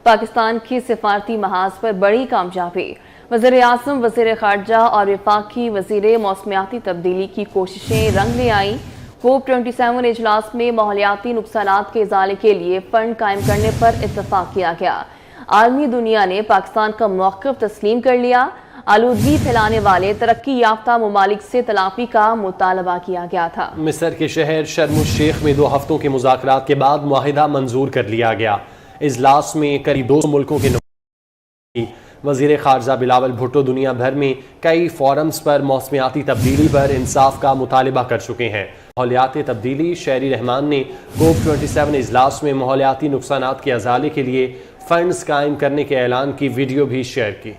पाकिस्तान की सिफारती महाज पर बड़ी कामयाबी। वज़ीर-ए-आज़म, वज़ीर-ए-ख़ारजा और वफाकी वज़ीर मौसमियाती तब्दीली की कोशिशें रंग ले आईं। COP27 इजलास में माहौलियाती नुकसानात के इज़ाले के लिए फंड कायम करने पर इत्तफाक किया गया। आलमी दुनिया ने पाकिस्तान का मौक़िफ़ तस्लीम कर लिया। आलूदगी फैलाने वाले तरक्की याफ्ता ममालिक से तलाफ़ी का मुतालबा किया गया था। मिस्र के शहर शर्म उल शेख में 2 हफ्तों के मुज़ाकरात के बाद मुआहिदा मंजूर कर लिया गया। इजलास में करीब 200 मुल्कों के वज़ीर ख़ारजा बिलावल भुट्टो दुनिया भर में कई फोरम्स पर मौसमियाती तब्दीली पर इंसाफ का मुतालबा कर चुके हैं। माहौलियाती तब्दीली शहरी रहमान ने COP27 इजलास में माहौलियाती नुकसानात के अज़ाले के लिए फंड्स कायम करने के ऐलान की वीडियो भी शेयर की।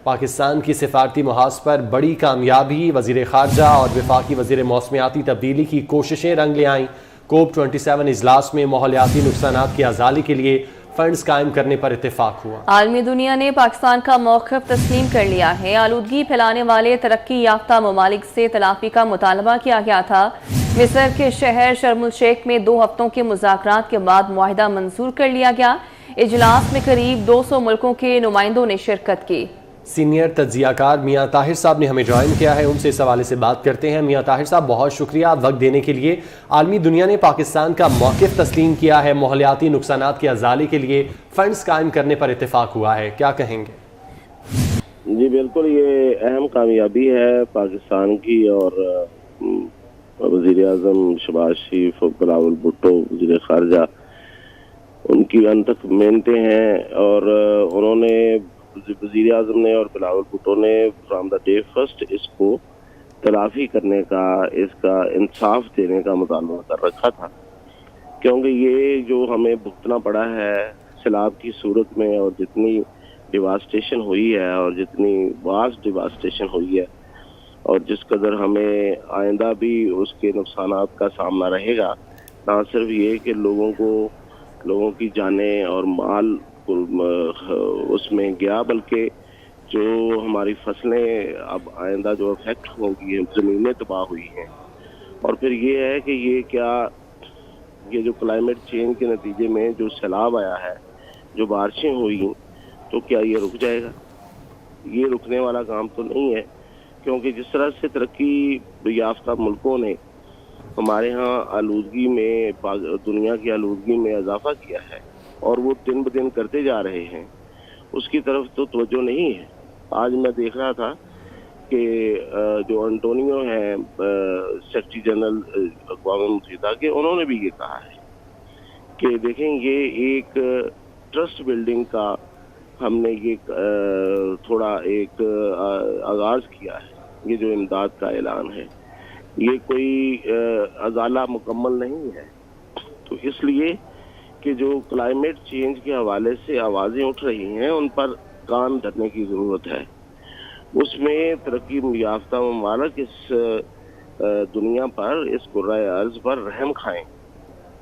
पाकिस्तान की सिफारती महाज पर बड़ी कामयाबी। वज़ीर ख़ारजा और वफाकी वज़ीर मौसमियाती तब्दीली की कोशिशें रंग ले आईं। COP27 इजलास में माहौलियाती नुकसानात के अज़ाले के लिए फंड्स कायम करने पर इत्तेफाक हुआ। आलमी दुनिया ने पाकिस्तान का मौक़िफ़ तस्लीम कर लिया है। आलूदगी फैलाने वाले तरक्की याफ्ता ममालिक से तलाफ़ी का मुतालबा किया गया था। मिस्र के शहर शर्म उल शेख में 2 हफ्तों के मुज़ाकरात के बाद मुआहिदा मंजूर कर लिया गया। इजलास में करीब 200 मुल्कों के नुमाइंदों ने शिरकत की। सीनियर तज्ज़ियाकार मियां ताहिर साहब ने हमें ज्वाइन किया है, उनसे इस हवाले से बात करते हैं। मियां ताहिर साहब, बहुत शुक्रिया वक्त देने के लिए। आलमी दुनिया ने पाकिस्तान का मौक़िफ़ तस्लीम किया है, माहौलियाती नुकसानात के अज़ाले के लिए फ़ंड्स कायम करने पर इत्तेफाक हुआ है, क्या कहेंगे? जी बिल्कुल, ये अहम कामयाबी है पाकिस्तान की और वज़ीर-ए-आज़म शहबाज शरीफ और बिलावल भुट्टो वज़ीर ख़ारजा, उनकी अनथक मेहनतें हैं और उन्होंने वज़ीर-ए-आज़म ने और बिलावल भुट्टो ने फ्रॉम द डे फर्स्ट इसको तलाफ़ी करने का, इसका इंसाफ देने का मुतालबा कर रखा था, क्योंकि ये जो हमें भुगतना पड़ा है सैलाब की सूरत में और जितनी डिवास्टेशन हुई है और जितनी वास्ट डिवास्टेशन हुई है और जिस कदर हमें आइंदा भी उसके नुकसानात का सामना रहेगा, ना सिर्फ ये कि लोगों की जानें और माल उसमें गया, बल्कि जो हमारी फसलें अब आइंदा जो अफेक्ट होंगी, ज़मीनें तबाह हुई हैं। और फिर ये है कि ये जो क्लाइमेट चेंज के नतीजे में जो सैलाब आया है, जो बारिशें हुई, तो क्या ये रुक जाएगा? ये रुकने वाला काम तो नहीं है, क्योंकि जिस तरह से तरक्की याफ्ता मुल्कों ने हमारे यहाँ आलूदगी में, दुनिया की आलूदगी में इजाफा किया है और वो दिन ब दिन करते जा रहे हैं, उसकी तरफ तो तवज्जो नहीं है। आज मैं देख रहा था कि जो एंटोनियो हैं सेक्रेटरी जनरल अक़वाम मुत्तहिदा के, उन्होंने भी ये कहा है कि देखें, ये एक ट्रस्ट बिल्डिंग का हमने ये थोड़ा एक आगाज़ किया है। ये जो इमदाद का ऐलान है, ये कोई अज़ाला मुकम्मल नहीं है। तो इसलिए कि जो क्लाइमेट चेंज के हवाले से आवाज़ें उठ रही हैं, उन पर कान धरने की ज़रूरत है। उसमें तरक्की याफ्ता ममालिक इस दुनिया पर, इस कुर्राए अर्ज़ पर रहम खाएं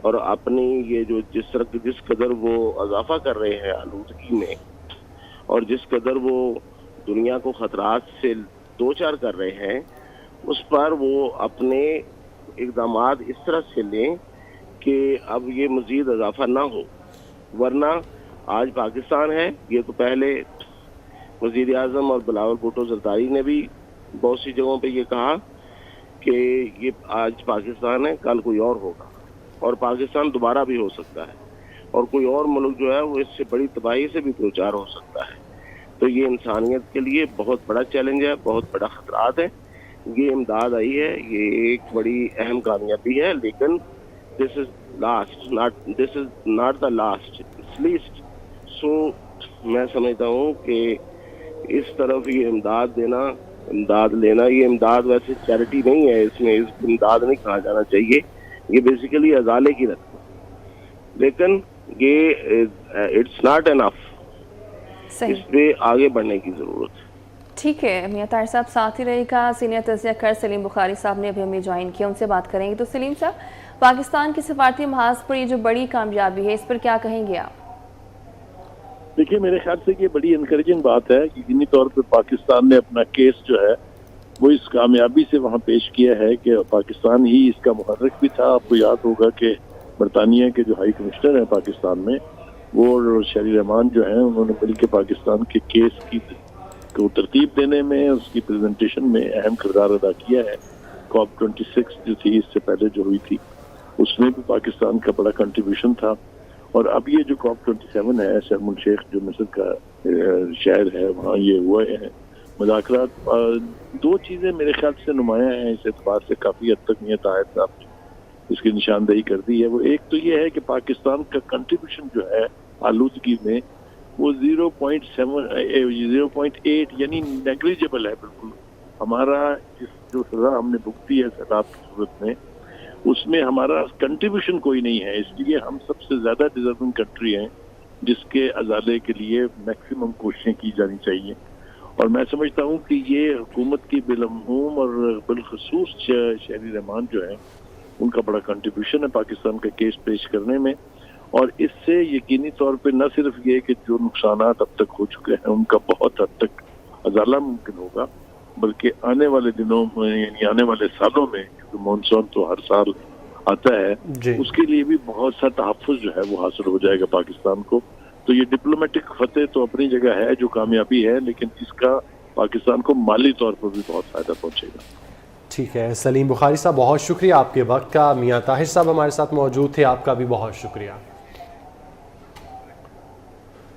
और अपनी ये जो जिस कदर वो इजाफा कर रहे हैं आलूदगी में और जिस कदर वो दुनिया को ख़तरात से दो चार कर रहे हैं, उस पर वो अपने इक़दामात इस तरह से लें कि अब ये मज़ीद इजाफा ना हो। वरना आज पाकिस्तान है, ये तो पहले वज़ीर-ए-आज़म और बिलावल भुट्टो ज़रदारी ने भी बहुत सी जगहों पे ये कहा कि ये आज पाकिस्तान है, कल कोई और होगा और पाकिस्तान दोबारा भी हो सकता है और कोई और मुल्क जो है वो इससे बड़ी तबाही से भी दो चार हो सकता है। तो ये इंसानियत के लिए बहुत बड़ा चैलेंज है, बहुत बड़ा ख़तरात है। ये इमदाद आई है, ये एक बड़ी अहम कामयाबी है, लेकिन this is not the last, it's least. सो मैं समझता हूँ कि इस तरफ ये इमदाद लेना, ये इमदाद वैसे चैरिटी नहीं है, इसमें इस इमदाद नहीं कहा जाना चाहिए, ये बेसिकली अजाले की रकम, लेकिन ये इट्स नॉट एनफ, इस पे आगे बढ़ने की जरूरत है। ठीक है मियां ताहिर साहब, साथ ही रहेगा। सीनियर तज्ज़ियाकार सलीम बुखारी साहब ने अभी हमें ज्वाइन किया, उनसे बात करेंगे। तो सलीम साहब, पाकिस्तान की सिफारती महाज पर ये जो बड़ी कामयाबी है, इस पर क्या कहेंगे आप? देखिए, मेरे ख्याल से ये बड़ी इनकरेजिंग बात है कि यकीनी तौर पर पाकिस्तान ने अपना केस जो है वो इस कामयाबी से वहाँ पेश किया है कि पाकिस्तान ही इसका मुहर्रिक भी था। आपको याद होगा कि बरतानिया के जो हाई कमिश्नर हैं पाकिस्तान में, وہ اور شہری رحمان جو ہیں انہوں نے مل کے پاکستان کے کیس کو ترتیب دینے میں، اس کی پریزنٹیشن میں اہم کردار ادا کیا ہے۔ COP 26 جو تھی اس سے پہلے جو ہوئی تھی اس میں بھی پاکستان کا بڑا کنٹریبیوشن تھا، اور اب یہ جو COP 27 ہے، شرم الشیخ جو مصر کا شہر ہے وہاں یہ ہوئے ہیں مذاکرات۔ دو چیزیں میرے خیال سے نمایاں ہیں اس اعتبار سے، کافی حد تک میاں طاہر صاحب نے اس کی نشاندہی کر دی ہے۔ وہ ایک تو یہ ہے کہ پاکستان کا کنٹریبیوشن جو ہے آلودگی میں وہ 0.8 یعنی نیگلیجبل ہے بالکل۔ ہمارا جو سزا ہم نے بھگتی ہے سیلاب کی صورت میں، اس میں ہمارا کنٹریبیوشن کوئی نہیں ہے، اس لیے ہم سب سے زیادہ ڈیزرونگ کنٹری ہیں جس کے ازالے کے لیے میکسیمم کوششیں کی جانی چاہیے۔ اور میں سمجھتا ہوں کہ یہ حکومت کی بالعموم اور بالخصوص شہری رحمان جو ہیں ان کا بڑا کنٹریبیوشن ہے پاکستان کا کیس پیش کرنے میں، اور اس سے یقینی طور پہ نہ صرف یہ کہ جو نقصانات اب تک ہو چکے ہیں ان کا بہت حد تک ازالہ ممکن ہوگا، بلکہ آنے والے دنوں میں یعنی آنے والے سالوں میں، کیونکہ مانسون تو ہر سال آتا ہے اس کے لیے بھی بہت سا تحفظ جو ہے وہ حاصل ہو جائے گا پاکستان کو۔ تو یہ ڈپلومیٹک فتح تو اپنی جگہ ہے جو کامیابی ہے، لیکن اس کا پاکستان کو مالی طور پر بھی بہت فائدہ پہنچے گا۔ ٹھیک ہے سلیم بخاری صاحب، بہت شکریہ آپ کے وقت کا۔ میاں طاہر صاحب ہمارے ساتھ موجود تھے، آپ کا بھی بہت شکریہ۔